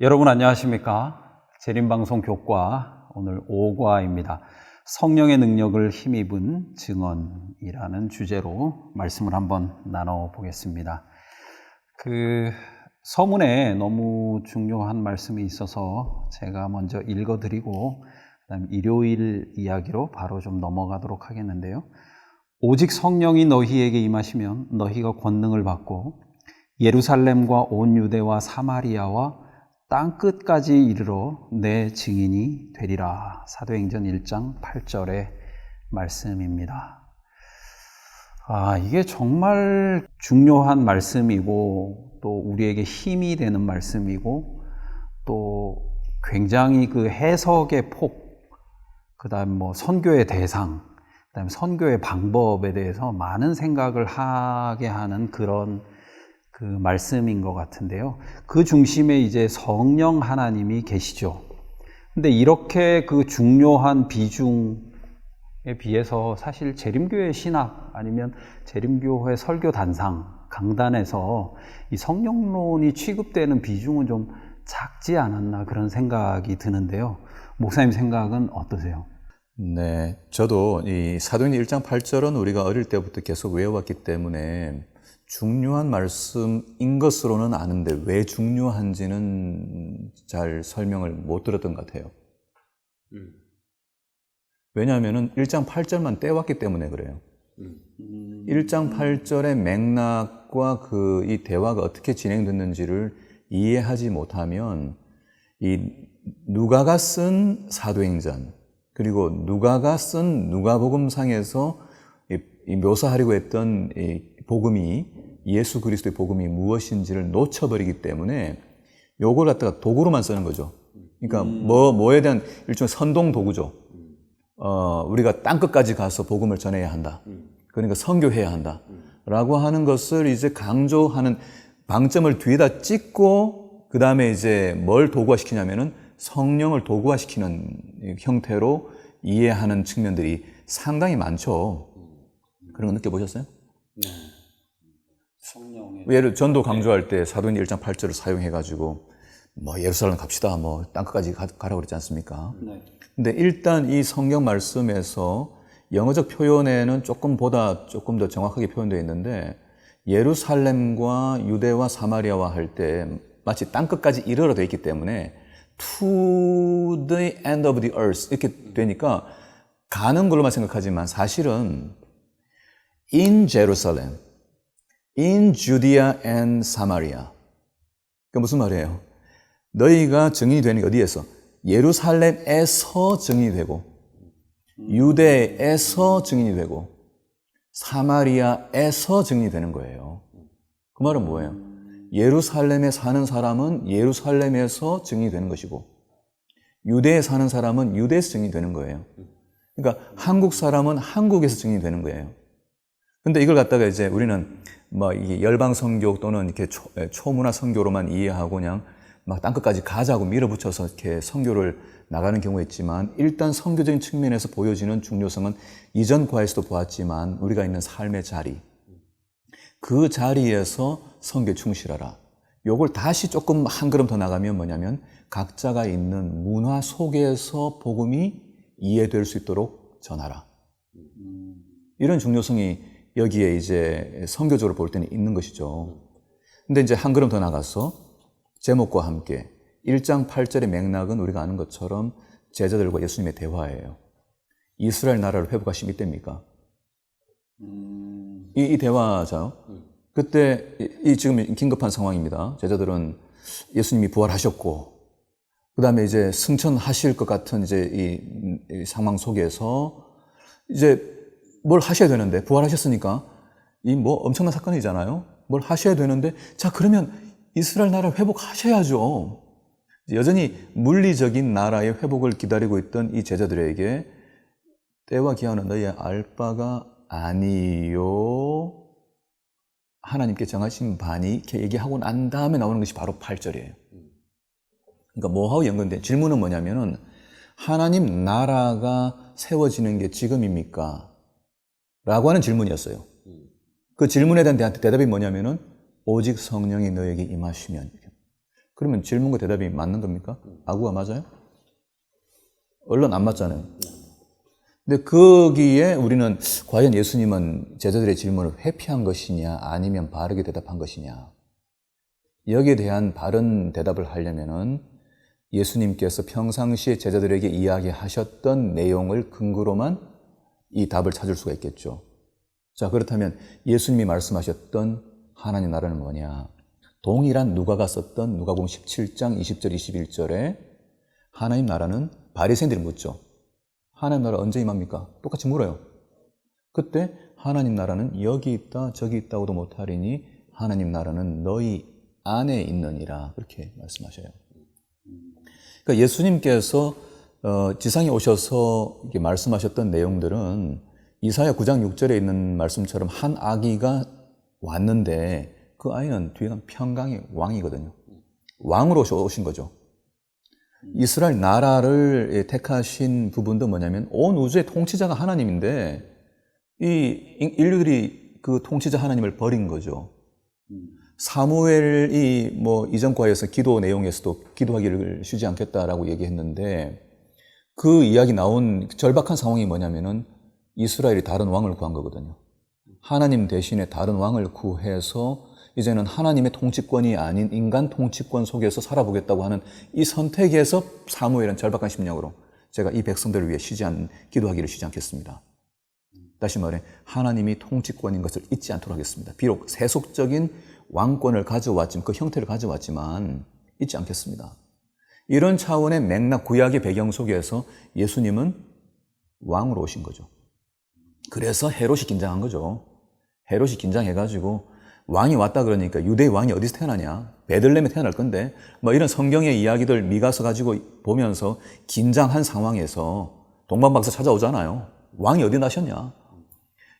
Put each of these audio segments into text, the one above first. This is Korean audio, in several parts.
여러분 안녕하십니까? 재림방송 교과 오늘 5과입니다. 성령의 능력을 힘입은 증언이라는 주제로 말씀을 한번 나눠보겠습니다. 서문에 너무 중요한 말씀이 있어서 제가 먼저 읽어드리고 그다음 일요일 이야기로 바로 좀 넘어가도록 하겠는데요. 오직 성령이 너희에게 임하시면 너희가 권능을 받고 예루살렘과 온 유대와 사마리아와 땅 끝까지 이르러 내 증인이 되리라. 사도행전 1장 8절의 말씀입니다. 이게 정말 중요한 말씀이고 또 우리에게 힘이 되는 말씀이고 또 굉장히 그 해석의 폭, 그다음 선교의 대상, 그다음 선교의 방법에 대해서 많은 생각을 하게 하는 그런 말씀인 것 같은데요. 그 중심에 이제 성령 하나님이 계시죠. 근데 이렇게 그 중요한 비중에 비해서 사실 재림교회 신학 아니면 재림교회 설교 단상, 강단에서 이 성령론이 취급되는 비중은 좀 작지 않았나 그런 생각이 드는데요. 목사님 생각은 어떠세요? 네, 저도 이 사도행전 1장 8절은 우리가 어릴 때부터 계속 외워왔기 때문에 중요한 말씀인 것으로는 아는데 왜 중요한지는 잘 설명을 못 들었던 것 같아요. 왜냐하면 1장 8절만 떼왔기 때문에 그래요. 1장 8절의 맥락과 이 대화가 어떻게 진행됐는지를 이해하지 못하면 이 누가가 쓴 사도행전 그리고 누가가 쓴 누가복음상에서 이 묘사하려고 했던 이 복음이 예수 그리스도의 복음이 무엇인지를 놓쳐버리기 때문에 요걸 갖다가 도구로만 쓰는 거죠. 그러니까 뭐에 대한 일종의 선동 도구죠. 우리가 땅끝까지 가서 복음을 전해야 한다. 그러니까 선교해야 한다. 라고 하는 것을 이제 강조하는 방점을 뒤에다 찍고 그 다음에 이제 뭘 도구화시키냐면은 성령을 도구화시키는 형태로 이해하는 측면들이 상당히 많죠. 그런 거 느껴보셨어요? 네. 성령의 예를 전도 강조할 때 사도행전 1장 8절을 사용해가지고 예루살렘 갑시다 땅끝까지 가라고 그랬지 않습니까? 네. 근데 일단 이 성경 말씀에서 영어적 표현에는 조금 더 정확하게 표현되어 있는데 예루살렘과 유대와 사마리아와 할 때 마치 땅끝까지 이르러 되어 있기 때문에 to the end of the earth 이렇게 되니까 가는 걸로만 생각하지만 사실은 in Jerusalem, in Judea and Samaria. 그러니까 무슨 말이에요? 너희가 증인이 되는 게 어디에서? 예루살렘에서 증인이 되고 유대에서 증인이 되고 사마리아에서 증인이 되는 거예요. 그 말은 뭐예요? 예루살렘에 사는 사람은 예루살렘에서 증인이 되는 것이고 유대에 사는 사람은 유대에서 증인이 되는 거예요. 그러니까 한국 사람은 한국에서 증인이 되는 거예요. 근데 이걸 갖다가 이제 우리는 이게 열방 선교 또는 이렇게 초문화 선교로만 이해하고 그냥 땅끝까지 가자고 밀어붙여서 이렇게 선교를 나가는 경우가 있지만 일단 선교적인 측면에서 보여지는 중요성은 이전 과에서도 보았지만 우리가 있는 삶의 자리, 그 자리에서 선교에 충실하라. 요걸 다시 조금 한 걸음 더 나가면 뭐냐면 각자가 있는 문화 속에서 복음이 이해될 수 있도록 전하라. 이런 중요성이 여기에 이제 선교적으로 볼 때는 있는 것이죠. 근데 이제 한 걸음 더 나가서 제목과 함께 1장 8절의 맥락은 우리가 아는 것처럼 제자들과 예수님의 대화예요. 이스라엘 나라를 회복하시면 이때입니까? 이 대화죠. 그때 지금 긴급한 상황입니다. 제자들은 예수님이 부활하셨고 그 다음에 이제 승천하실 것 같은 이제 이 상황 속에서 이제 뭘 하셔야 되는데 부활하셨으니까 엄청난 사건이잖아요. 뭘 하셔야 되는데 자 그러면 이스라엘 나라 회복하셔야죠. 여전히 물리적인 나라의 회복을 기다리고 있던 이 제자들에게 때와 기한은 너희 알 바가 아니요. 하나님께 정하신 바니 이렇게 얘기하고 난 다음에 나오는 것이 바로 8절이에요. 그러니까 뭐하고 연관된 질문은 뭐냐면은 하나님 나라가 세워지는 게 지금입니까? 라고 하는 질문이었어요. 그 질문에 대한 대답이 뭐냐면은 오직 성령이 너에게 임하시면 그러면 질문과 대답이 맞는 겁니까? 아구가 맞아요? 얼른 안 맞잖아요. 근데 거기에 우리는 과연 예수님은 제자들의 질문을 회피한 것이냐 아니면 바르게 대답한 것이냐, 여기에 대한 바른 대답을 하려면은 예수님께서 평상시에 제자들에게 이야기하셨던 내용을 근거로만 이 답을 찾을 수가 있겠죠. 자, 그렇다면 예수님이 말씀하셨던 하나님 나라는 뭐냐? 동일한 누가가 썼던 누가복음 17장 20절 21절에 하나님 나라는, 바리새인들이 묻죠. 하나님 나라 언제 임합니까? 똑같이 물어요. 그때 하나님 나라는 여기 있다 저기 있다고도 못하리니 하나님 나라는 너희 안에 있느니라, 그렇게 말씀하셔요. 그러니까 예수님께서 지상에 오셔서 이렇게 말씀하셨던 내용들은 이사야 9장 6절에 있는 말씀처럼 한 아기가 왔는데 그 아이는 뒤에 가면 평강의 왕이거든요. 왕으로 오신 거죠. 이스라엘 나라를 택하신 부분도 뭐냐면 온 우주의 통치자가 하나님인데 이 인류들이 그 통치자 하나님을 버린 거죠. 사무엘이 이전 과에서 기도 내용에서도 기도하기를 쉬지 않겠다라고 얘기했는데 그 이야기 나온 절박한 상황이 뭐냐면은 이스라엘이 다른 왕을 구한 거거든요. 하나님 대신에 다른 왕을 구해서 이제는 하나님의 통치권이 아닌 인간 통치권 속에서 살아보겠다고 하는 이 선택에서 사무엘은 절박한 심령으로 제가 이 백성들을 위해 기도하기를 쉬지 않겠습니다. 다시 말해 하나님이 통치권인 것을 잊지 않도록 하겠습니다. 비록 세속적인 왕권을 가져왔지만, 그 형태를 가져왔지만 잊지 않겠습니다. 이런 차원의 맥락, 구약의 배경 속에서 예수님은 왕으로 오신 거죠. 그래서 헤롯이 긴장한 거죠. 헤롯이 긴장해가지고 왕이 왔다 그러니까 유대의 왕이 어디서 태어나냐? 베들레헴에 태어날 건데 이런 성경의 이야기들 미가서 가지고 보면서 긴장한 상황에서 동방박사 찾아오잖아요. 왕이 어디 나셨냐?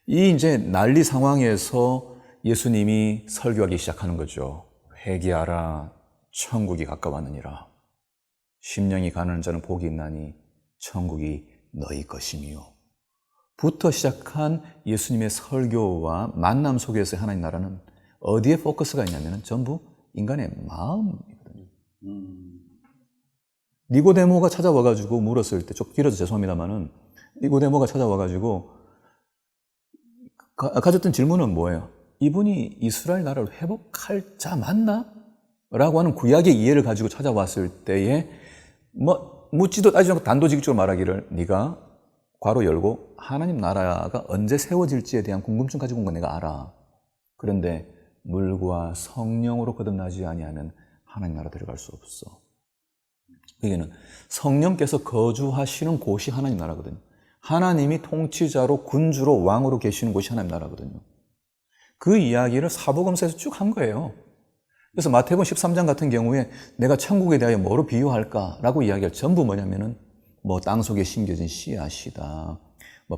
이 이제 난리 상황에서 예수님이 설교하기 시작하는 거죠. 회개하라, 천국이 가까웠느니라. 심령이 가난한 자는 복이 있나니 천국이 너희 것이미요. 부터 시작한 예수님의 설교와 만남 속에서 하나님 나라는 어디에 포커스가 있냐면 전부 인간의 마음이거든요. 니고데모가 찾아와가지고 물었을 때, 좀 길어서 죄송합니다만은, 니고데모가 찾아와가지고 가졌던 질문은 뭐예요? 이분이 이스라엘 나라를 회복할 자 맞나? 라고 하는 구약의 이해를 가지고 찾아왔을 때에 묻지도 따지지 않고 단도직입적으로 말하기를, 네가 괄호 열고 하나님 나라가 언제 세워질지에 대한 궁금증 가지고 온 건 내가 알아. 그런데 물과 성령으로 거듭나지 아니하면 하나님 나라 들어갈 수 없어. 그게는 성령께서 거주하시는 곳이 하나님 나라거든요. 하나님이 통치자로, 군주로, 왕으로 계시는 곳이 하나님 나라거든요. 그 이야기를 사복음서에서 쭉 한 거예요. 그래서 마태복음 13장 같은 경우에 내가 천국에 대하여 뭐로 비유할까라고 이야기할 전부 뭐냐면은 땅 속에 심겨진 씨앗이다.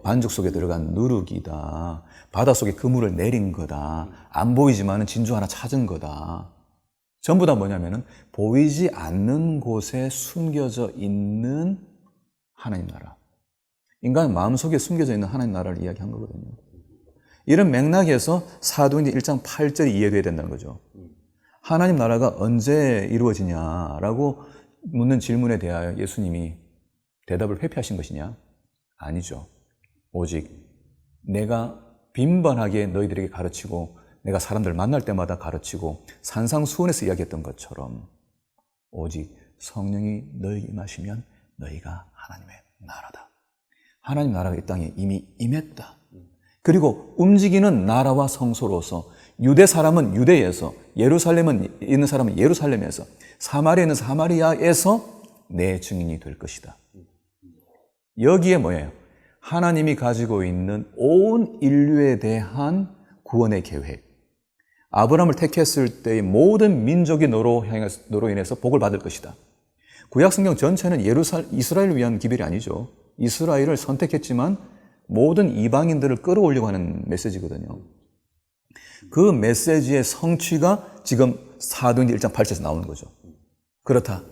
반죽 속에 들어간 누룩이다. 바다 속에 그물을 내린 거다. 안 보이지만은 진주 하나 찾은 거다. 전부 다 뭐냐면은 보이지 않는 곳에 숨겨져 있는 하나님 나라. 인간 마음속에 숨겨져 있는 하나님 나라를 이야기한 거거든요. 이런 맥락에서 사도행전 1장 8절이 이해돼야 된다는 거죠. 하나님 나라가 언제 이루어지냐라고 묻는 질문에 대하여 예수님이 대답을 회피하신 것이냐? 아니죠. 오직 내가 빈번하게 너희들에게 가르치고 내가 사람들 만날 때마다 가르치고 산상수훈에서 이야기했던 것처럼 오직 성령이 너희에게 임하시면 너희가 하나님의 나라다. 하나님 나라가 이 땅에 이미 임했다. 그리고 움직이는 나라와 성소로서 유대 사람은 유대에서, 예루살렘은 있는 사람은 예루살렘에서, 사마리아에 있는 사마리아에서 내 증인이 될 것이다. 여기에 뭐예요? 하나님이 가지고 있는 온 인류에 대한 구원의 계획. 아브라함을 택했을 때의 모든 민족이 너로 인해서 복을 받을 것이다. 구약 성경 전체는 이스라엘을 위한 기별이 아니죠. 이스라엘을 선택했지만 모든 이방인들을 끌어올리고 하는 메시지거든요. 그 메시지의 성취가 지금 사도행전 1장 8절에서 나오는 거죠. 그렇다.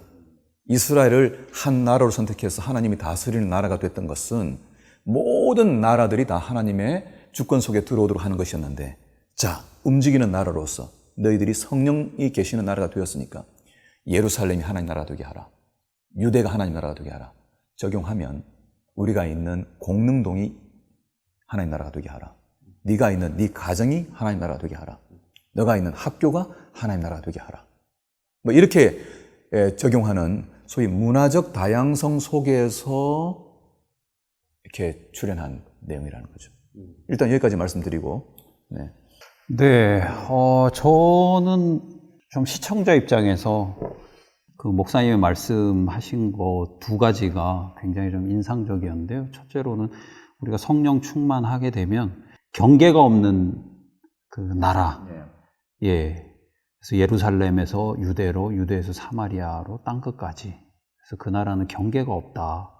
이스라엘을 한 나라로 선택해서 하나님이 다스리는 나라가 됐던 것은 모든 나라들이 다 하나님의 주권 속에 들어오도록 하는 것이었는데, 자, 움직이는 나라로서 너희들이 성령이 계시는 나라가 되었으니까 예루살렘이 하나님 나라가 되게 하라. 유대가 하나님 나라가 되게 하라. 적용하면 우리가 있는 공릉동이 하나님 나라가 되게 하라. 네가 있는 네 가정이 하나님 나라가 되게 하라. 너가 있는 학교가 하나님 나라가 되게 하라. 뭐 이렇게 적용하는 소위 문화적 다양성 속에서 이렇게 출현한 내용이라는 거죠. 일단 여기까지 말씀드리고. 네. 네, 저는 좀 시청자 입장에서 그 목사님이 말씀하신 거 두 가지가 굉장히 좀 인상적이었는데요. 첫째로는 우리가 성령 충만하게 되면 경계가 없는 그 나라, 예, 그래서 예루살렘에서 유대로, 유대에서 사마리아로 땅끝까지, 그래서 그 나라는 경계가 없다.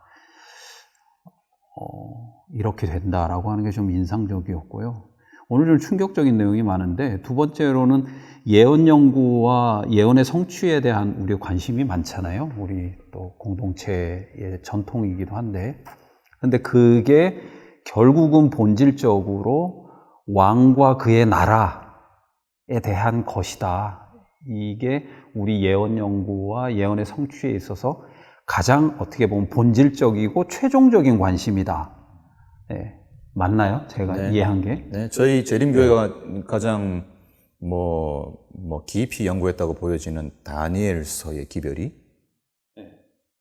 이렇게 된다라고 하는 게 좀 인상적이었고요. 오늘 좀 충격적인 내용이 많은데, 두 번째로는 예언 연구와 예언의 성취에 대한 우리의 관심이 많잖아요. 우리 또 공동체의 전통이기도 한데, 근데 그게 결국은 본질적으로 왕과 그의 나라에 대한 것이다. 이게 우리 예언 연구와 예언의 성취에 있어서 가장 어떻게 보면 본질적이고 최종적인 관심이다. 네. 맞나요? 제가 네. 이해한 게? 네. 저희 재림교회가 가장 깊이 연구했다고 보여지는 다니엘서의 기별이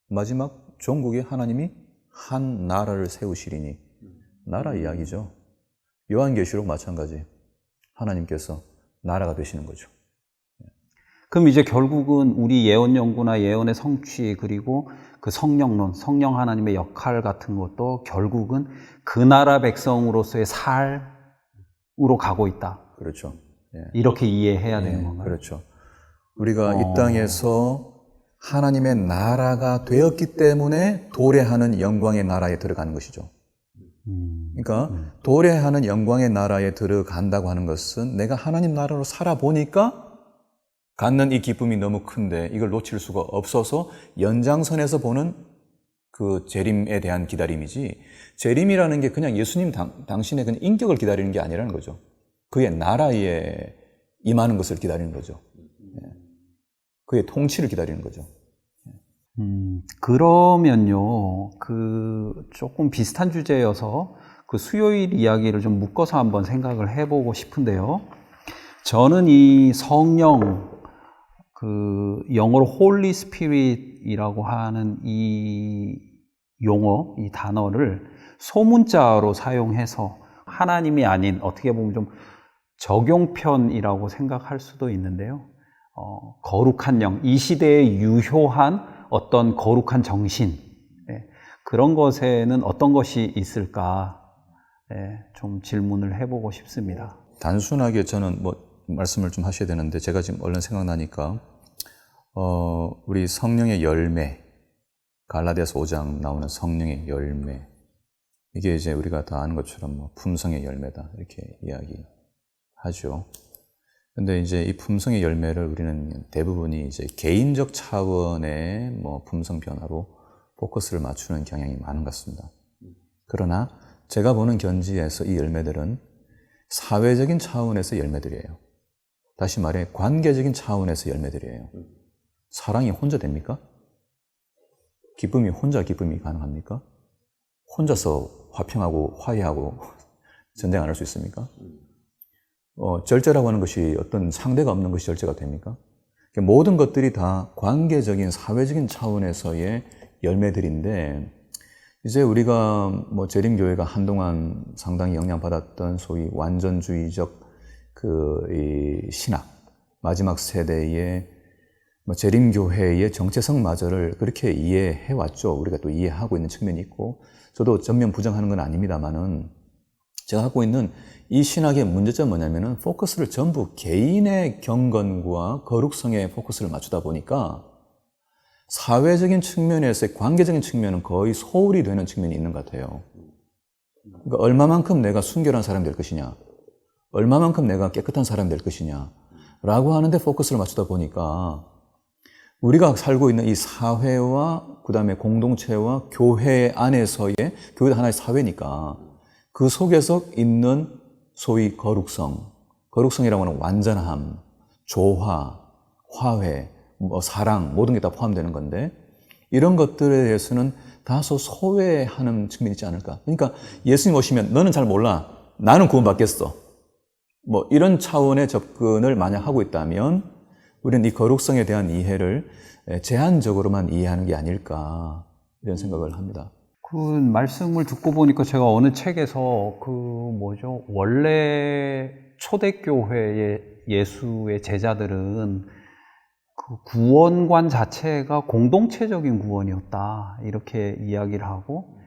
마지막 종국에 하나님이 한 나라를 세우시리니 나라 이야기죠. 요한계시록 마찬가지. 하나님께서 나라가 되시는 거죠. 그럼 이제 결국은 우리 예언 연구나 예언의 성취 그리고 그 성령론, 성령 하나님의 역할 같은 것도 결국은 그 나라 백성으로서의 삶으로 가고 있다. 그렇죠. 예. 이렇게 이해해야 되는 건가요? 그렇죠. 우리가 이 땅에서 하나님의 나라가 되었기 때문에 도래하는 영광의 나라에 들어가는 것이죠. 그러니까 도래하는 영광의 나라에 들어간다고 하는 것은 내가 하나님 나라로 살아보니까 갖는 이 기쁨이 너무 큰데 이걸 놓칠 수가 없어서 연장선에서 보는 그 재림에 대한 기다림이지, 재림이라는 게 그냥 예수님 당신의 그냥 인격을 기다리는 게 아니라는 거죠. 그의 나라에 임하는 것을 기다리는 거죠. 그의 통치를 기다리는 거죠. 그러면요, 조금 비슷한 주제여서 그 수요일 이야기를 좀 묶어서 한번 생각을 해보고 싶은데요. 저는 이 성령, 영어로 Holy Spirit이라고 하는 이 용어, 이 단어를 소문자로 사용해서 하나님이 아닌 어떻게 보면 좀 적용편이라고 생각할 수도 있는데요. 거룩한 영, 이 시대에 유효한 어떤 거룩한 정신, 그런 것에는 어떤 것이 있을까, 좀 질문을 해보고 싶습니다. 단순하게 저는 말씀을 좀 하셔야 되는데, 제가 지금 얼른 생각나니까, 우리 성령의 열매, 갈라디아서 5장 나오는 성령의 열매, 이게 이제 우리가 다 아는 것처럼 품성의 열매다, 이렇게 이야기하죠. 근데 이제 이 품성의 열매를 우리는 대부분이 이제 개인적 차원의 품성 변화로 포커스를 맞추는 경향이 많은 것 같습니다. 그러나 제가 보는 견지에서 이 열매들은 사회적인 차원에서 열매들이에요. 다시 말해 관계적인 차원에서 열매들이에요. 사랑이 혼자 됩니까? 기쁨이 혼자 기쁨이 가능합니까? 혼자서 화평하고 화해하고 전쟁 안 할 수 있습니까? 절제라고 하는 것이 어떤 상대가 없는 것이 절제가 됩니까? 모든 것들이 다 관계적인 사회적인 차원에서의 열매들인데, 이제 우리가 재림교회가 한동안 상당히 영향받았던 소위 완전주의적 이 신학, 마지막 세대의 재림교회의 정체성마저를 그렇게 이해해왔죠. 우리가 또 이해하고 있는 측면이 있고, 저도 전면 부정하는 건 아닙니다만은, 제가 갖고 있는 이 신학의 문제점은 뭐냐면은 포커스를 전부 개인의 경건과 거룩성에 포커스를 맞추다 보니까 사회적인 측면에서의 관계적인 측면은 거의 소홀히 되는 측면이 있는 것 같아요. 그러니까 얼마만큼 내가 순결한 사람이 될 것이냐, 얼마만큼 내가 깨끗한 사람이 될 것이냐 라고 하는데 포커스를 맞추다 보니까 우리가 살고 있는 이 사회와 그 다음에 공동체와 교회 안에서의, 교회도 하나의 사회니까 그 속에서 있는 소위 거룩성이라고 하는 완전함, 조화, 화해, 뭐 사랑, 모든 게 다 포함되는 건데 이런 것들에 대해서는 다소 소외하는 측면이 있지 않을까. 그러니까 예수님 오시면 너는 잘 몰라. 나는 구원받겠어. 뭐 이런 차원의 접근을 만약 하고 있다면 우리는 이 거룩성에 대한 이해를 제한적으로만 이해하는 게 아닐까 이런 생각을 합니다. 그 말씀을 듣고 보니까 제가 어느 책에서 원래 초대교회의 예수의 제자들은 그 구원관 자체가 공동체적인 구원이었다. 이렇게 이야기를 하고,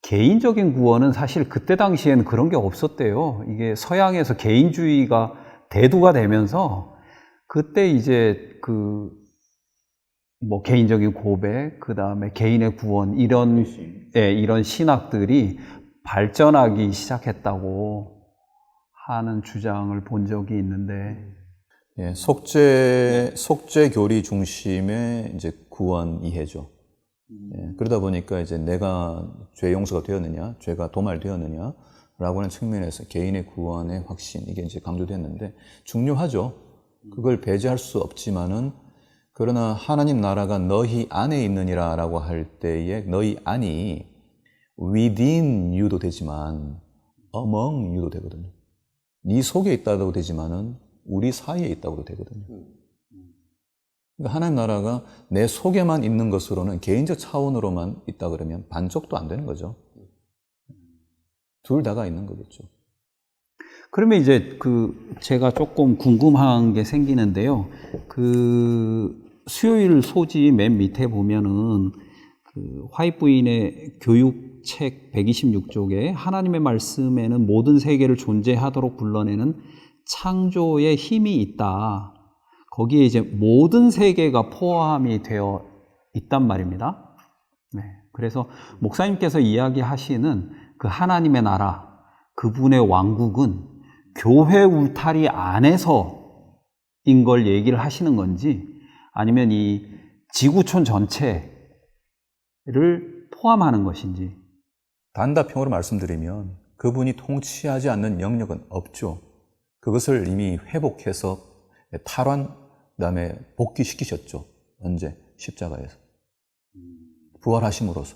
개인적인 구원은 사실 그때 당시에는 그런 게 없었대요. 이게 서양에서 개인주의가 대두가 되면서, 그때 이제 개인적인 고백, 그 다음에 개인의 구원, 이런 신학들이 발전하기 시작했다고 하는 주장을 본 적이 있는데, 예, 속죄 교리 중심의 이제 구원 이해죠. 예, 그러다 보니까 이제 내가 죄 용서가 되었느냐, 죄가 도말되었느냐라고 하는 측면에서 개인의 구원의 확신, 이게 이제 강조됐는데 중요하죠. 그걸 배제할 수 없지만은 그러나 하나님 나라가 너희 안에 있느니라라고 할 때에 너희 안이 within you도 되지만 among you도 되거든요. 네 속에 있다고 되지만은 우리 사이에 있다고도 되거든요. 그러니까 하나님 나라가 내 속에만 있는 것으로는 개인적 차원으로만 있다 그러면 반쪽도 안 되는 거죠. 둘 다가 있는 거겠죠. 그러면 이제 제가 조금 궁금한 게 생기는데요. 수요일 소지 맨 밑에 보면은 화이트 부인의 교육책 126쪽에 하나님의 말씀에는 모든 세계를 존재하도록 불러내는 창조의 힘이 있다. 거기에 이제 모든 세계가 포함이 되어 있단 말입니다. 네. 그래서 목사님께서 이야기하시는 그 하나님의 나라, 그분의 왕국은 교회 울타리 안에서인 걸 얘기를 하시는 건지 아니면 이 지구촌 전체를 포함하는 것인지. 단답형으로 말씀드리면 그분이 통치하지 않는 영역은 없죠. 그것을 이미 회복해서 탈환, 그다음에 복귀시키셨죠. 언제? 십자가에서. 부활하심으로써.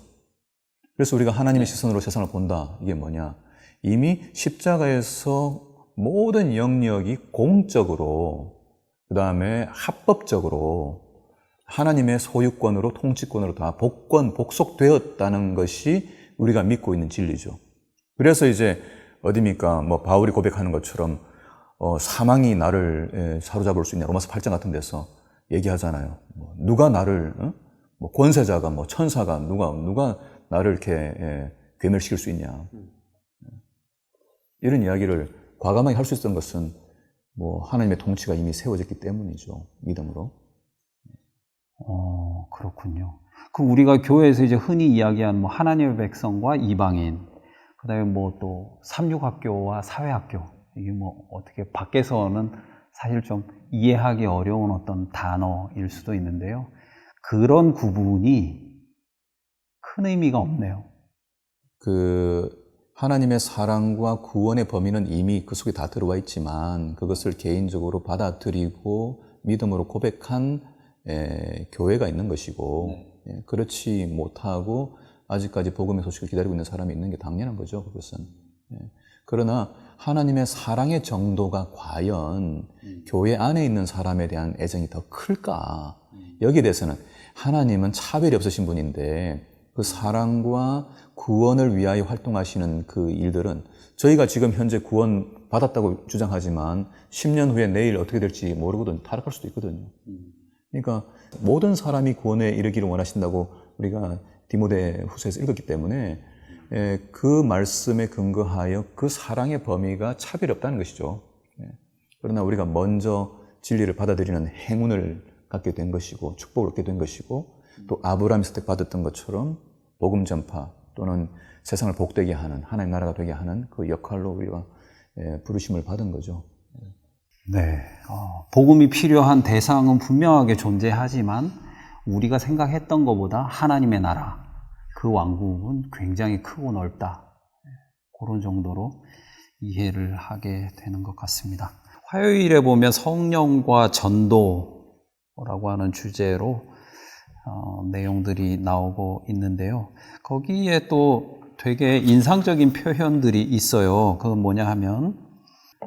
그래서 우리가 하나님의 시선으로 세상을 본다. 이게 뭐냐? 이미 십자가에서 모든 영역이 공적으로, 그다음에 합법적으로 하나님의 소유권으로, 통치권으로 다 복속되었다는 것이 우리가 믿고 있는 진리죠. 그래서 이제 어디입니까? 바울이 고백하는 것처럼 사망이 나를 사로잡을 수 있냐? 로마서 8장 같은 데서 얘기하잖아요. 누가 나를 권세자가 천사가 누가 나를 이렇게 괴멸시킬 수 있냐? 이런 이야기를 과감하게 할 수 있었던 것은 하나님의 통치가 이미 세워졌기 때문이죠. 믿음으로. 그렇군요. 우리가 교회에서 이제 흔히 이야기하는 하나님의 백성과 이방인, 그 다음에 또 삼육학교와 사회학교, 이게 어떻게 밖에서는 사실 좀 이해하기 어려운 어떤 단어일 수도 있는데요. 그런 구분이 큰 의미가 없네요. 하나님의 사랑과 구원의 범위는 이미 그 속에 다 들어와 있지만 그것을 개인적으로 받아들이고 믿음으로 고백한 교회가 있는 것이고 그렇지 못하고 아직까지 복음의 소식을 기다리고 있는 사람이 있는 게 당연한 거죠. 그것은. 그러나 하나님의 사랑의 정도가 과연 교회 안에 있는 사람에 대한 애정이 더 클까? 여기에 대해서는 하나님은 차별이 없으신 분인데 그 사랑과 구원을 위하여 활동하시는 그 일들은 저희가 지금 현재 구원 받았다고 주장하지만 10년 후에 내일 어떻게 될지 모르거든요. 타락할 수도 있거든요. 그러니까 모든 사람이 구원에 이르기를 원하신다고 우리가 디모데 후서에서 읽었기 때문에 그 말씀에 근거하여 그 사랑의 범위가 차별이 없다는 것이죠. 그러나 우리가 먼저 진리를 받아들이는 행운을 갖게 된 것이고 축복을 얻게 된 것이고 또 아브라함이 선택받았던 것처럼 복음 전파 또는 세상을 복되게 하는 하나님 나라가 되게 하는 그 역할로 우리가 부르심을 받은 거죠. 네, 복음이 필요한 대상은 분명하게 존재하지만 우리가 생각했던 것보다 하나님의 나라, 그 왕국은 굉장히 크고 넓다. 그런 정도로 이해를 하게 되는 것 같습니다. 화요일에 보면 성령과 전도, 라고 하는 주제로 내용들이 나오고 있는데요. 거기에 또 되게 인상적인 표현들이 있어요. 그건 뭐냐 하면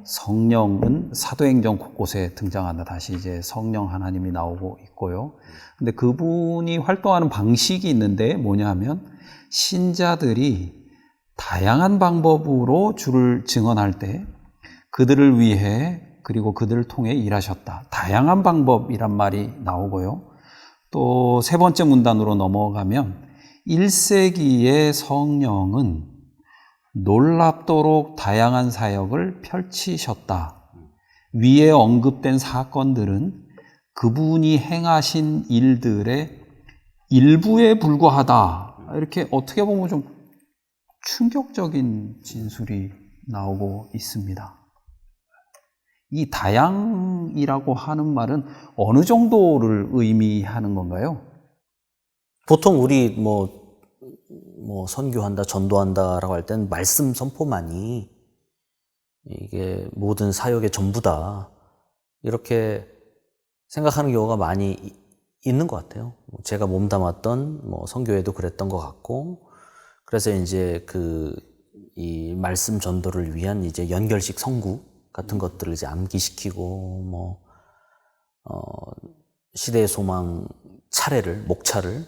성령은 사도행전 곳곳에 등장한다. 다시 이제 성령 하나님이 나오고 있고요. 근데 그분이 활동하는 방식이 있는데 뭐냐 하면 신자들이 다양한 방법으로 주를 증언할 때 그들을 위해 그리고 그들을 통해 일하셨다. 다양한 방법이란 말이 나오고요. 또 세 번째 문단으로 넘어가면 1세기의 성령은 놀랍도록 다양한 사역을 펼치셨다. 위에 언급된 사건들은 그분이 행하신 일들의 일부에 불과하다. 이렇게 어떻게 보면 좀 충격적인 진술이 나오고 있습니다. 이 다양이라고 하는 말은 어느 정도를 의미하는 건가요? 보통 우리 선교한다, 전도한다라고 할 때는 말씀 선포만이 이게 모든 사역의 전부다. 이렇게 생각하는 경우가 많이 있는 것 같아요. 제가 몸담았던 선교회도 그랬던 것 같고, 그래서 이제 이 말씀 전도를 위한 이제 연결식 성구 같은 것들을 이제 암기시키고, 시대의 소망 목차를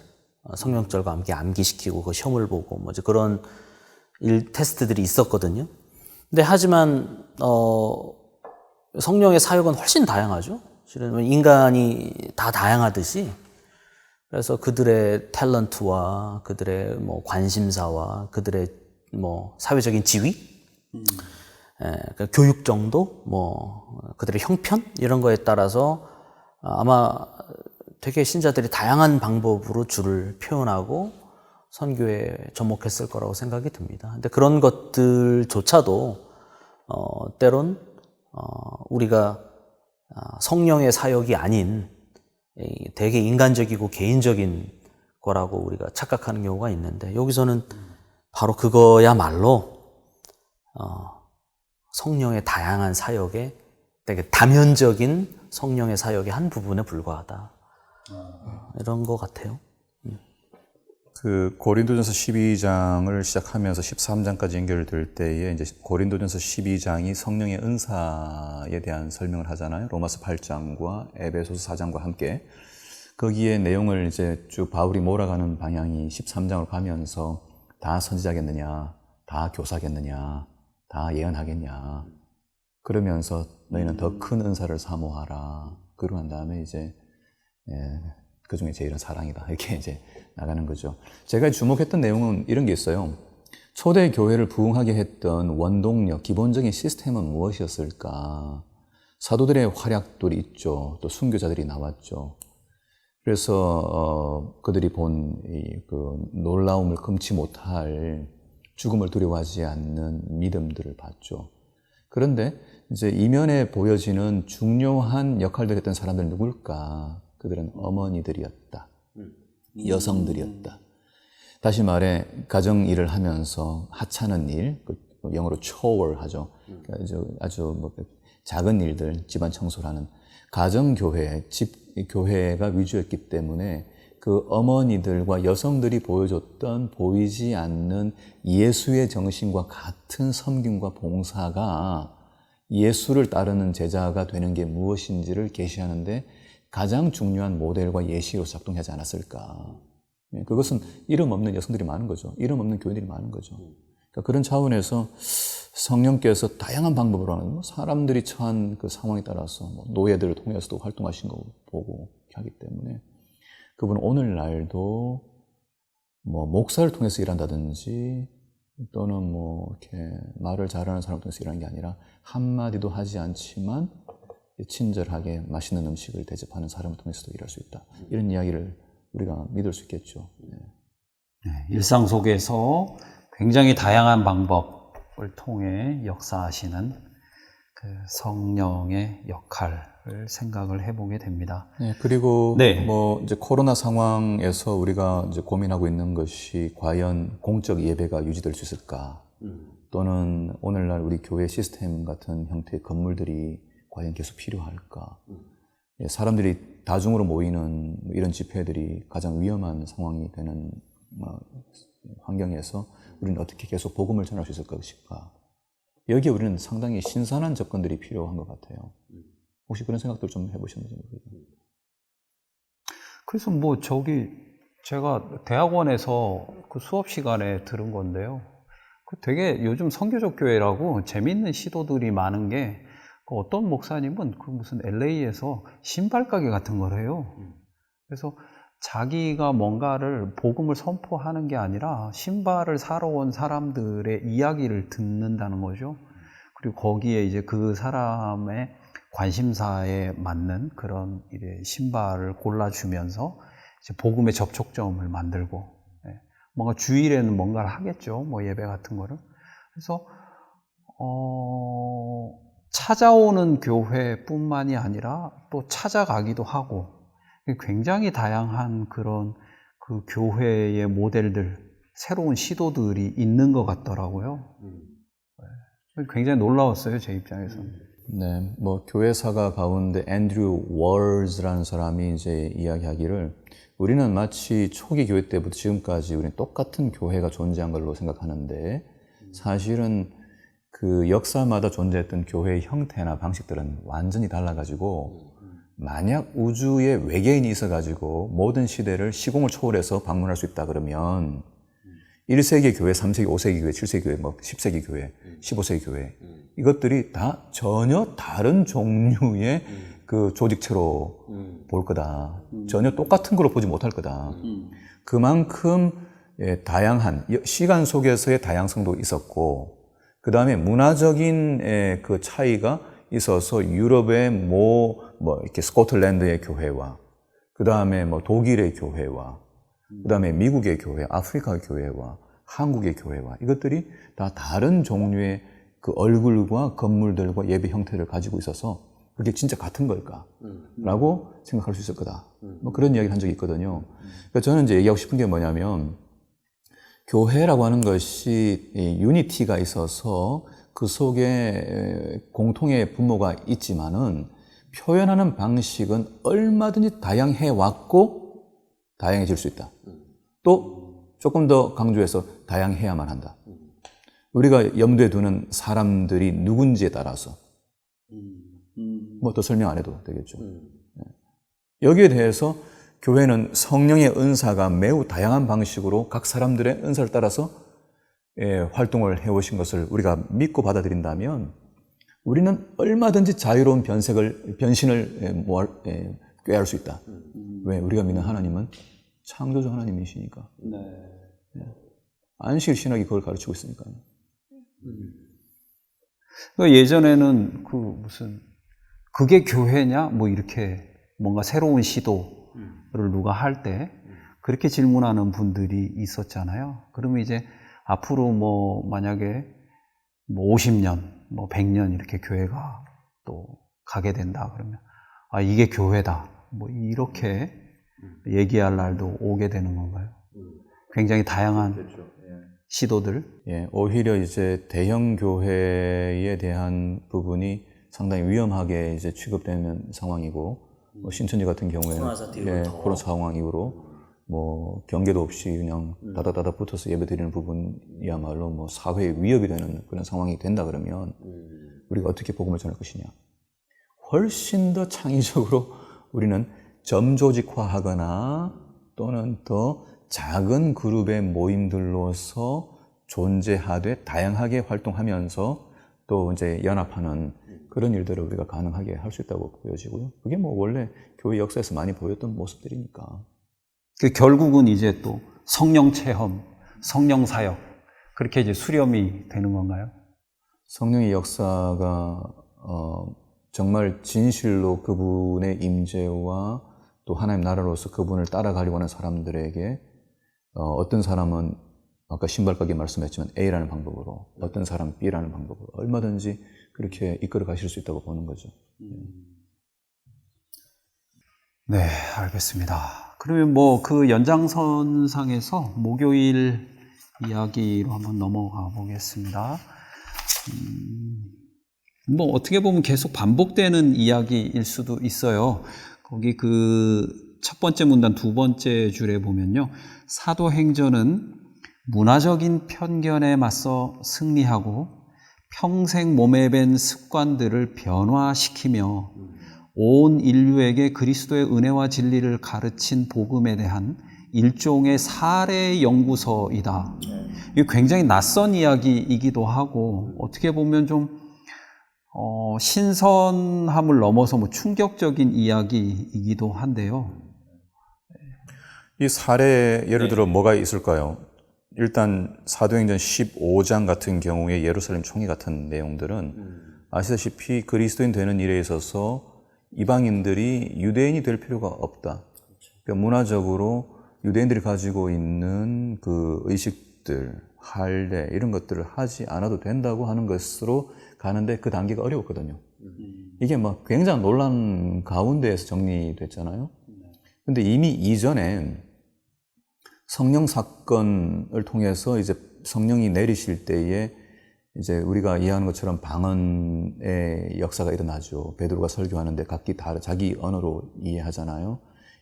성령절과 함께 암기시키고, 그 시험을 보고, 이제 그런 테스트들이 있었거든요. 근데 하지만, 성령의 사역은 훨씬 다양하죠. 실은 인간이 다 다양하듯이. 그래서 그들의 탤런트와 그들의 관심사와 그들의 사회적인 지위, 교육 정도, 그들의 형편 이런 거에 따라서 아마 되게 신자들이 다양한 방법으로 주를 표현하고 선교에 접목했을 거라고 생각이 듭니다. 근데 그런 것들조차도 때론 우리가 성령의 사역이 아닌 되게 인간적이고 개인적인 거라고 우리가 착각하는 경우가 있는데, 여기서는 바로 그거야말로 성령의 다양한 사역에 되게 다면적인 성령의 사역의 한 부분에 불과하다. 이런 것 같아요. 고린도전서 12장을 시작하면서 13장까지 연결될 때에 이제 고린도전서 12장이 성령의 은사에 대한 설명을 하잖아요. 로마서 8장과 에베소서 4장과 함께. 거기에 내용을 이제 쭉 바울이 몰아가는 방향이 13장으로 가면서 다 선지자겠느냐, 다 교사겠느냐, 다 예언하겠냐. 그러면서 너희는 더 큰 은사를 사모하라. 그러고 난 다음에 이제 그 중에 제일은 사랑이다. 이렇게 이제 나가는 거죠. 제가 주목했던 내용은 이런 게 있어요. 초대 교회를 부흥하게 했던 원동력, 기본적인 시스템은 무엇이었을까? 사도들의 활약들이 있죠. 또 순교자들이 나왔죠. 그래서 그들이 본 그 놀라움을 금치 못할 죽음을 두려워하지 않는 믿음들을 봤죠. 그런데 이제 이면에 보여지는 중요한 역할들을 했던 사람들은 누굴까? 그들은 어머니들이었다. 여성들이었다. 다시 말해 가정 일을 하면서 하찮은 일, 영어로 chore 하죠. 아주 작은 일들, 집안 청소를 하는 가정교회, 교회가 위주였기 때문에 그 어머니들과 여성들이 보여줬던 보이지 않는 예수의 정신과 같은 섬김과 봉사가 예수를 따르는 제자가 되는 게 무엇인지를 계시하는데 가장 중요한 모델과 예시로 작동하지 않았을까. 그것은 이름 없는 여성들이 많은 거죠. 이름 없는 교인들이 많은 거죠. 그러니까 그런 차원에서 성령께서 다양한 방법으로 하는 사람들이 처한 그 상황에 따라서 노예들을 통해서도 활동하신 거 보고 하기 때문에 그분은 오늘날도 목사를 통해서 일한다든지 또는 이렇게 말을 잘하는 사람을 통해서 일하는 게 아니라 한마디도 하지 않지만 친절하게 맛있는 음식을 대접하는 사람을 통해서도 일할 수 있다. 이런 이야기를 우리가 믿을 수 있겠죠. 일상 속에서 굉장히 다양한 방법을 통해 역사하시는 그 성령의 역할을 생각을 해보게 됩니다. 네, 그리고 네. 이제 코로나 상황에서 우리가 이제 고민하고 있는 것이 과연 공적 예배가 유지될 수 있을까? 또는 오늘날 우리 교회 시스템 같은 형태의 건물들이 과연 계속 필요할까? 사람들이 다중으로 모이는 이런 집회들이 가장 위험한 상황이 되는 환경에서 우리는 어떻게 계속 복음을 전할 수 있을 것일까? 여기에 우리는 상당히 신선한 접근들이 필요한 것 같아요. 혹시 그런 생각들 좀 해보셨는지 모르겠어요. 그래서 제가 대학원에서 그 수업 시간에 들은 건데요. 되게 요즘 선교적 교회라고 재밌는 시도들이 많은 게 어떤 목사님은 무슨 LA에서 신발 가게 같은 걸 해요. 그래서 자기가 뭔가를 복음을 선포하는 게 아니라 신발을 사러 온 사람들의 이야기를 듣는다는 거죠. 그리고 거기에 이제 그 사람의 관심사에 맞는 그런 신발을 골라주면서 이제 복음의 접촉점을 만들고, 뭔가 주일에는 뭔가를 하겠죠. 예배 같은 거를. 그래서, 찾아오는 교회뿐만이 아니라 또 찾아가기도 하고, 굉장히 다양한 그런 그 교회의 모델들, 새로운 시도들이 있는 것 같더라고요. 굉장히 놀라웠어요, 제 입장에서는. 네, 교회사가 가운데 앤드류 월즈라는 사람이 이제 이야기하기를 우리는 마치 초기 교회 때부터 지금까지 우리는 똑같은 교회가 존재한 걸로 생각하는데 사실은 그 역사마다 존재했던 교회의 형태나 방식들은 완전히 달라가지고 만약 우주에 외계인이 있어가지고 모든 시대를 시공을 초월해서 방문할 수 있다 그러면 1세기 교회, 3세기, 5세기 교회, 7세기 교회, 10세기 교회, 15세기 교회 이것들이 다 전혀 다른 종류의 그 조직체로 볼 거다. 전혀 똑같은 걸로 보지 못할 거다. 그만큼 다양한 시간 속에서의 다양성도 있었고 그 다음에 문화적인 그 차이가 있어서 유럽의 이렇게 스코틀랜드의 교회와 그 다음에 독일의 교회와 그 다음에 미국의 교회, 아프리카의 교회와 한국의 교회와 이것들이 다 다른 종류의 그 얼굴과 건물들과 예배 형태를 가지고 있어서 그게 진짜 같은 걸까? 라고 생각할 수 있을 거다. 그런 이야기를 한 적이 있거든요. 그러니까 저는 이제 얘기하고 싶은 게 뭐냐면 교회라고 하는 것이 유니티가 있어서 그 속에 공통의 분모가 있지만은 표현하는 방식은 얼마든지 다양해 왔고 다양해질 수 있다. 또 조금 더 강조해서 다양해야만 한다. 우리가 염두에 두는 사람들이 누군지에 따라서 더 설명 안 해도 되겠죠. 여기에 대해서 교회는 성령의 은사가 매우 다양한 방식으로 각 사람들의 은사를 따라서 활동을 해오신 것을 우리가 믿고 받아들인다면 우리는 얼마든지 자유로운 변신을 꾀할 수 있다. 왜? 우리가 믿는 하나님은 창조주 하나님이시니까. 안식 신학이 그걸 가르치고 있으니까요. 예전에는 그게 교회냐? 이렇게 뭔가 새로운 시도를 누가 할 때 그렇게 질문하는 분들이 있었잖아요. 그러면 이제 앞으로 만약에 50년, 100년 이렇게 교회가 또 가게 된다 그러면 이게 교회다. 이렇게 얘기할 날도 오게 되는 건가요? 굉장히 다양한 시도들. 오히려 이제 대형 교회에 대한 부분이 상당히 위험하게 이제 취급되는 상황이고, 신천지 같은 경우에는 코로나 상황 이후로 경계도 없이 그냥 다다다다 붙어서 예배 드리는 부분이야말로 사회에 위협이 되는 그런 상황이 된다 그러면 우리가 어떻게 복음을 전할 것이냐. 훨씬 더 창의적으로 우리는 점조직화하거나 또는 더 작은 그룹의 모임들로서 존재하되 다양하게 활동하면서 또 이제 연합하는 그런 일들을 우리가 가능하게 할 수 있다고 보여지고요. 그게 원래 교회 역사에서 많이 보였던 모습들이니까. 결국은 이제 또 성령 체험, 성령 사역 그렇게 이제 수렴이 되는 건가요? 성령의 역사가 정말 진실로 그분의 임재와 또 하나님 나라로서 그분을 따라가려고 하는 사람들에게 어떤 사람은 아까 신발가게 말씀했지만 A라는 방법으로 어떤 사람은 B라는 방법으로 얼마든지 그렇게 이끌어 가실 수 있다고 보는 거죠. 네, 알겠습니다. 그러면 그 연장선상에서 목요일 이야기로 한번 넘어가 보겠습니다. 뭐 어떻게 보면 계속 반복되는 이야기일 수도 있어요. 거기 그 첫 번째 문단 두 번째 줄에 보면요. 사도행전은 문화적인 편견에 맞서 승리하고 평생 몸에 밴 습관들을 변화시키며 온 인류에게 그리스도의 은혜와 진리를 가르친 복음에 대한 일종의 사례 연구서이다. 이게 굉장히 낯선 이야기이기도 하고 어떻게 보면 좀 신선함을 넘어서 뭐 충격적인 이야기이기도 한데요. 이 사례 예를 들어 뭐가 있을까요? 일단 사도행전 15장 같은 경우에 예루살렘 총회 같은 내용들은 아시다시피 그리스도인 되는 일에 있어서 이방인들이 유대인이 될 필요가 없다. 그러니까 문화적으로 유대인들이 가지고 있는 그 의식들, 할례 이런 것들을 하지 않아도 된다고 하는 것으로 가는데 그 단계가 어려웠거든요. 이게 막 굉장한 논란 가운데에서 정리됐잖아요. 근데 이미 이전에 성령 사건을 통해서 이제 성령이 내리실 때에 이제 우리가 이해하는 것처럼 방언의 역사가 일어나죠. 베드로가 설교하는데 각기 자기 언어로 이해하잖아요.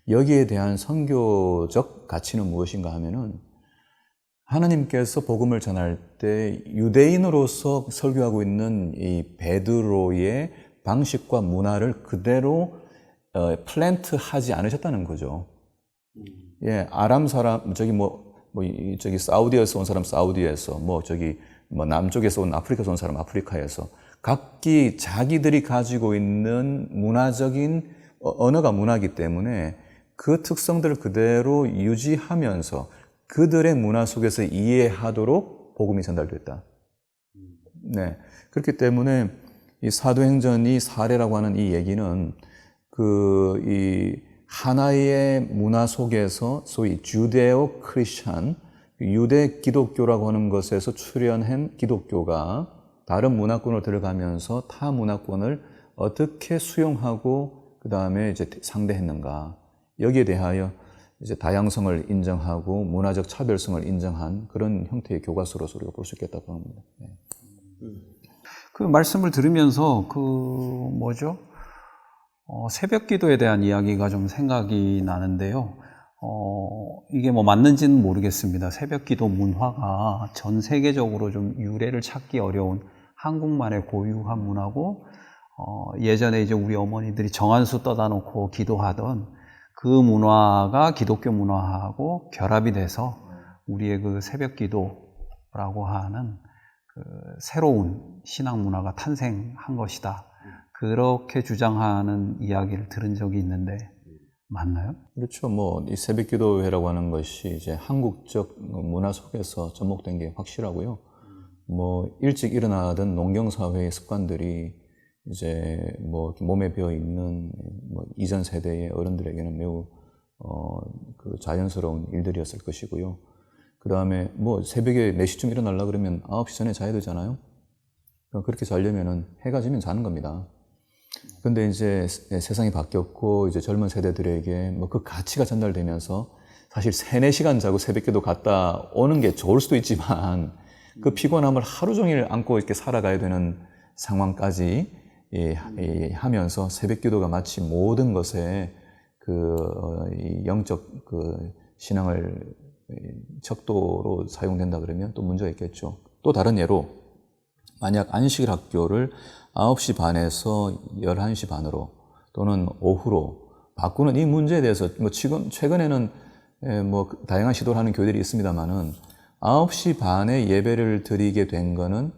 여기에 대한 선교적 가치는 무엇인가 하면은 하나님께서 복음을 전할 때 유대인으로서 설교하고 있는 이 베드로의 방식과 문화를 그대로 플랜트하지 않으셨다는 거죠. 예, 아람 사람 저기 사우디에서 온 사람 사우디에서 남쪽에서 온 아프리카에서 온 사람 아프리카에서 각기 자기들이 가지고 있는 문화적인 언어가 문화이기 때문에 그 특성들을 그대로 유지하면서 그들의 문화 속에서 이해하도록 복음이 전달됐다. 네. 그렇기 때문에 이 사도행전이 사례라고 하는 이 얘기는 이 하나의 문화 속에서 소위 주데오 크리스천, 유대 기독교라고 하는 것에서 출현한 기독교가 다른 문화권으로 들어가면서 타 문화권을 어떻게 수용하고 그 다음에 이제 상대했는가. 여기에 대하여 이제 다양성을 인정하고 문화적 차별성을 인정한 그런 형태의 교과서로서 우리가 볼 수 있겠다고 합니다. 네. 그 말씀을 들으면서 새벽 기도에 대한 이야기가 좀 생각이 나는데요. 이게 뭐 맞는지는 모르겠습니다. 새벽 기도 문화가 전 세계적으로 좀 유래를 찾기 어려운 한국만의 고유한 문화고, 예전에 이제 우리 어머니들이 정한수 떠다 놓고 기도하던 그 문화가 기독교 문화하고 결합이 돼서 우리의 그 새벽 기도라고 하는 그 새로운 신앙 문화가 탄생한 것이다. 그렇게 주장하는 이야기를 들은 적이 있는데 맞나요? 그렇죠. 이 새벽 기도회라고 하는 것이 이제 한국적 문화 속에서 접목된 게 확실하고요. 일찍 일어나던 농경사회의 습관들이 이제 몸에 배어 있는 이전 세대의 어른들에게는 매우 그 자연스러운 일들이었을 것이고요. 그 다음에 새벽에 4시쯤 일어나려고 그러면 9시 전에 자야 되잖아요. 그렇게 자려면은 해가 지면 자는 겁니다. 근데 이제 세상이 바뀌었고 이제 젊은 세대들에게 그 가치가 전달되면서 사실 3-4시간 자고 새벽기도 갔다 오는 게 좋을 수도 있지만 그 피곤함을 하루 종일 안고 이렇게 살아가야 되는 상황까지 하면서 새벽기도가 마치 모든 것에 영적 신앙을 척도로 사용된다 그러면 또 문제가 있겠죠. 또 다른 예로 만약 안식일 학교를 9시 반에서 11시 반으로 또는 오후로 바꾸는 이 문제에 대해서 지금 최근에는 다양한 시도를 하는 교회들이 있습니다만은 9시 반에 예배를 드리게 된 거는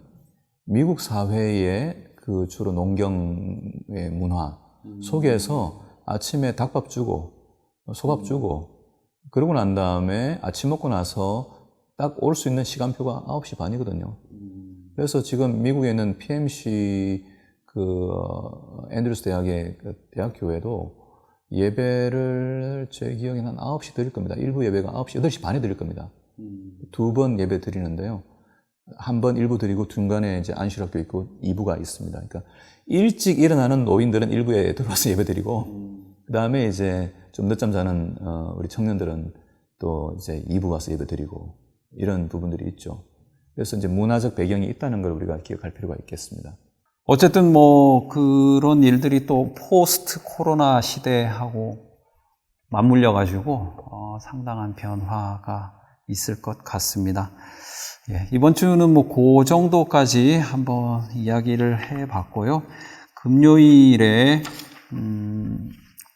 미국 사회의 그 주로 농경의 문화 속에서 아침에 닭밥 주고 소밥 주고 그러고 난 다음에 아침 먹고 나서 딱 올 수 있는 시간표가 9시 반이거든요. 그래서 지금 미국에 있는 PMC 앤드루스 대학의 대학교에도 예배를 제 기억에는 한 9시 드릴 겁니다. 일부 예배가 8시 반에 드릴 겁니다. 2번 예배 드리는데요. 한 번 일부 드리고 중간에 이제 안식학교 있고 2부가 있습니다. 그러니까 일찍 일어나는 노인들은 1부에 들어와서 예배 드리고 그 다음에 이제 좀 늦잠 자는 우리 청년들은 또 이제 2부 와서 예배 드리고 이런 부분들이 있죠. 그래서 이제 문화적 배경이 있다는 걸 우리가 기억할 필요가 있겠습니다. 어쨌든 뭐 그런 일들이 또 포스트 코로나 시대하고 맞물려 가지고 상당한 변화가 있을 것 같습니다. 예, 이번 주는 뭐 그 정도까지 한번 이야기를 해봤고요. 금요일에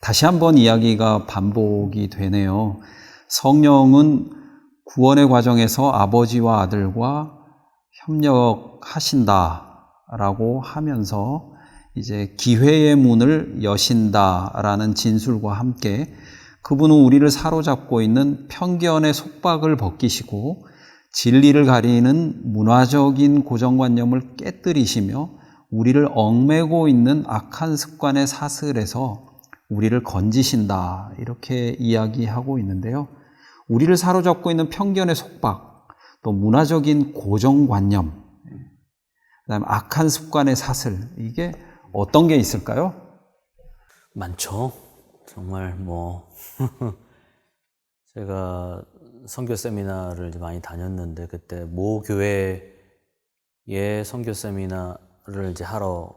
다시 한번 이야기가 반복이 되네요. 성령은 구원의 과정에서 아버지와 아들과 협력하신다라고 하면서 이제 기회의 문을 여신다라는 진술과 함께 그분은 우리를 사로잡고 있는 편견의 속박을 벗기시고 진리를 가리는 문화적인 고정관념을 깨뜨리시며 우리를 얽매고 있는 악한 습관의 사슬에서 우리를 건지신다, 이렇게 이야기하고 있는데요. 우리를 사로잡고 있는 편견의 속박, 또 문화적인 고정관념, 그다음에 악한 습관의 사슬, 이게 어떤 게 있을까요? 많죠. 정말 뭐 제가 선교 세미나를 많이 다녔는데 그때 모 교회에 선교 세미나를 이제 하러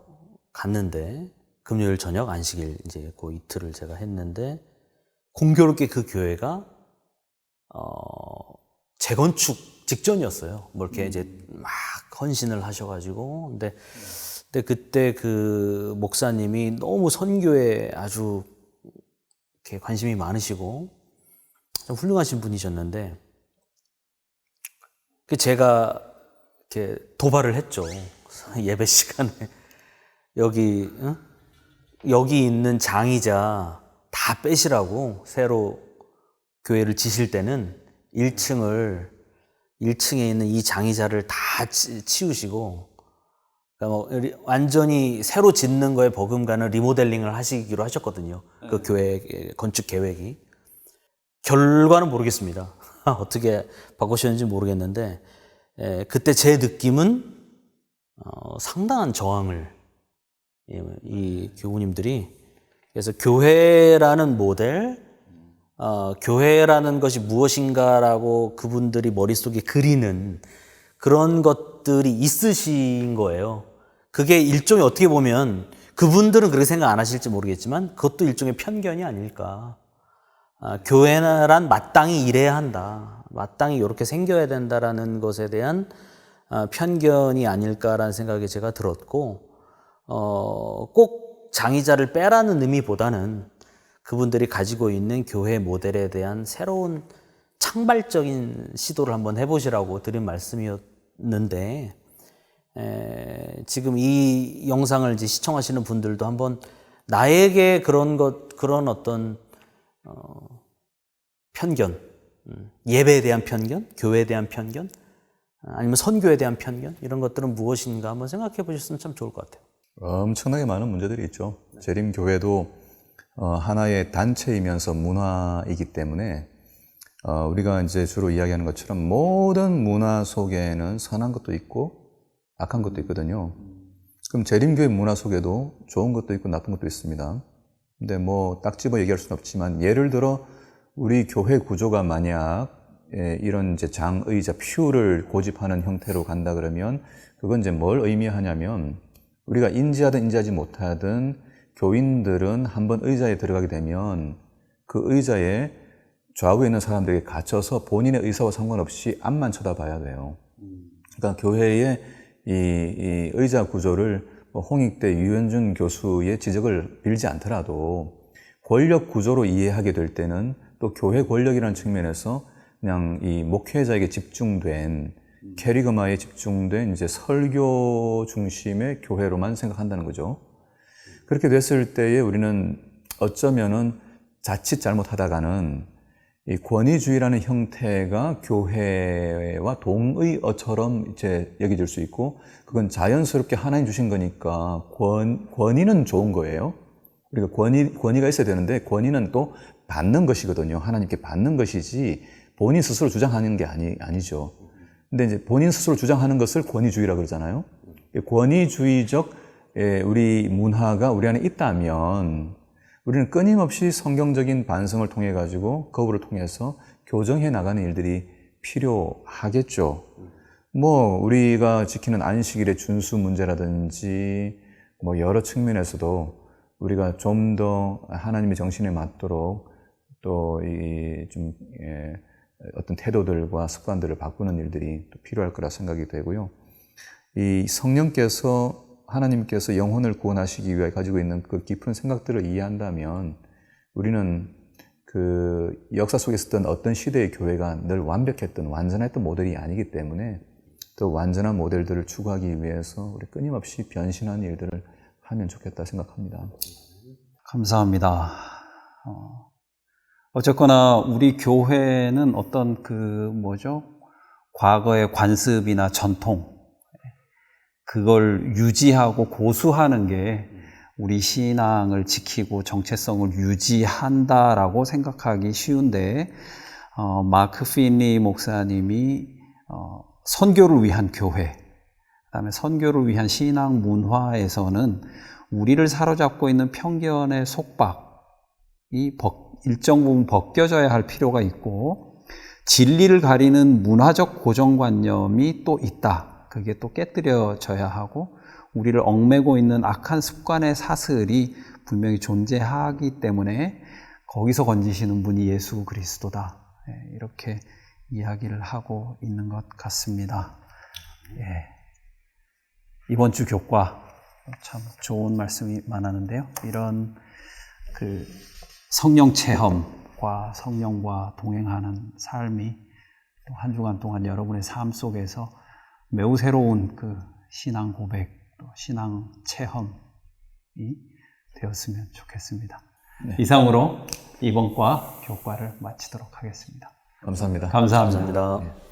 갔는데 금요일 저녁 안식일 이제 그 이틀을 제가 했는데 공교롭게 그 교회가 재건축 직전이었어요. 뭐 이렇게 이제 막 헌신을 하셔가지고 근데 그때 그 목사님이 너무 선교에 아주 이렇게 관심이 많으시고 훌륭하신 분이셨는데 제가 이렇게 도발을 했죠. 예배 시간에 여기 있는 장의자 다 빼시라고 새로 교회를 지실 때는 1층에 있는 이 장의자를 다 치우시고 그러니까 뭐 완전히 새로 짓는 거에 버금가는 리모델링을 하시기로 하셨거든요. 그 교회 건축 계획이. 결과는 모르겠습니다. 어떻게 바꾸셨는지 모르겠는데 그때 제 느낌은 상당한 저항을 이 교우님들이 그래서 교회라는 모델, 교회라는 것이 무엇인가라고 그분들이 머릿속에 그리는 그런 것들이 있으신 거예요. 그게 일종의 어떻게 보면 그분들은 그렇게 생각 안 하실지 모르겠지만 그것도 일종의 편견이 아닐까. 교회란 마땅히 이래야 한다. 마땅히 이렇게 생겨야 된다라는 것에 대한 편견이 아닐까라는 생각이 제가 들었고, 꼭 장의자를 빼라는 의미보다는 그분들이 가지고 있는 교회 모델에 대한 새로운 창발적인 시도를 한번 해보시라고 드린 말씀이었는데, 지금 이 영상을 이제 시청하시는 분들도 한번 나에게 그런 어떤 편견, 예배에 대한 편견, 교회에 대한 편견, 아니면 선교에 대한 편견, 이런 것들은 무엇인가 한번 생각해 보셨으면 참 좋을 것 같아요. 엄청나게 많은 문제들이 있죠. 재림교회도 하나의 단체이면서 문화이기 때문에 우리가 이제 주로 이야기하는 것처럼 모든 문화 속에는 선한 것도 있고 악한 것도 있거든요. 그럼 재림교회 문화 속에도 좋은 것도 있고 나쁜 것도 있습니다. 근데 뭐 딱 집어 얘기할 수는 없지만 예를 들어 우리 교회 구조가 만약 이런 이제 장의자 퓨를 고집하는 형태로 간다 그러면 그건 이제 뭘 의미하냐면 우리가 인지하든 인지하지 못하든 교인들은 한번 의자에 들어가게 되면 그 의자에 좌우에 있는 사람들에게 갇혀서 본인의 의사와 상관없이 앞만 쳐다봐야 돼요. 그러니까 교회의 이 의자 구조를 홍익대 유현준 교수의 지적을 빌지 않더라도 권력 구조로 이해하게 될 때는 또 교회 권력이라는 측면에서 그냥 이 목회자에게 집중된 캐리그마에 집중된 이제 설교 중심의 교회로만 생각한다는 거죠. 그렇게 됐을 때에 우리는 어쩌면은 자칫 잘못하다가는 이 권위주의라는 형태가 교회와 동의어처럼 이제 여겨질 수 있고 그건 자연스럽게 하나님 주신 거니까 권위는 좋은 거예요. 우리가 권위가 있어야 되는데 권위는 또 받는 것이거든요. 하나님께 받는 것이지 본인 스스로 주장하는 게 아니죠. 근데 이제 본인 스스로 주장하는 것을 권위주의라고 그러잖아요. 권위주의적 우리 문화가 우리 안에 있다면 우리는 끊임없이 성경적인 반성을 통해 가지고 거부를 통해서 교정해 나가는 일들이 필요하겠죠. 뭐 우리가 지키는 안식일의 준수 문제라든지 뭐 여러 측면에서도 우리가 좀 더 하나님의 정신에 맞도록 또 어떤 태도들과 습관들을 바꾸는 일들이 또 필요할 거라 생각이 되고요. 이 성령께서 하나님께서 영혼을 구원하시기 위해 가지고 있는 그 깊은 생각들을 이해한다면 우리는 그 역사 속에 있었던 어떤 시대의 교회가 늘 완벽했던 완전했던 모델이 아니기 때문에 또 완전한 모델들을 추구하기 위해서 우리 끊임없이 변신하는 일들을 하면 좋겠다 생각합니다. 감사합니다. 어쨌거나 우리 교회는 어떤 과거의 관습이나 전통, 그걸 유지하고 고수하는 게 우리 신앙을 지키고 정체성을 유지한다라고 생각하기 쉬운데, 마크 피니 목사님이 선교를 위한 교회, 그다음에 선교를 위한 신앙 문화에서는 우리를 사로잡고 있는 편견의 속박이 일정 부분 벗겨져야 할 필요가 있고, 진리를 가리는 문화적 고정관념이 또 있다. 그게 또 깨뜨려져야 하고, 우리를 얽매고 있는 악한 습관의 사슬이 분명히 존재하기 때문에 거기서 건지시는 분이 예수 그리스도다. 이렇게 이야기를 하고 있는 것 같습니다. 이번 주 교과 참 좋은 말씀이 많았는데요. 이런 성령 체험과 성령과 동행하는 삶이 또 한 주간 동안 여러분의 삶 속에서 매우 새로운 신앙 고백, 또 신앙 체험이 되었으면 좋겠습니다. 네. 이상으로 이번 교과를 마치도록 하겠습니다. 감사합니다. 감사합니다. 감사합니다.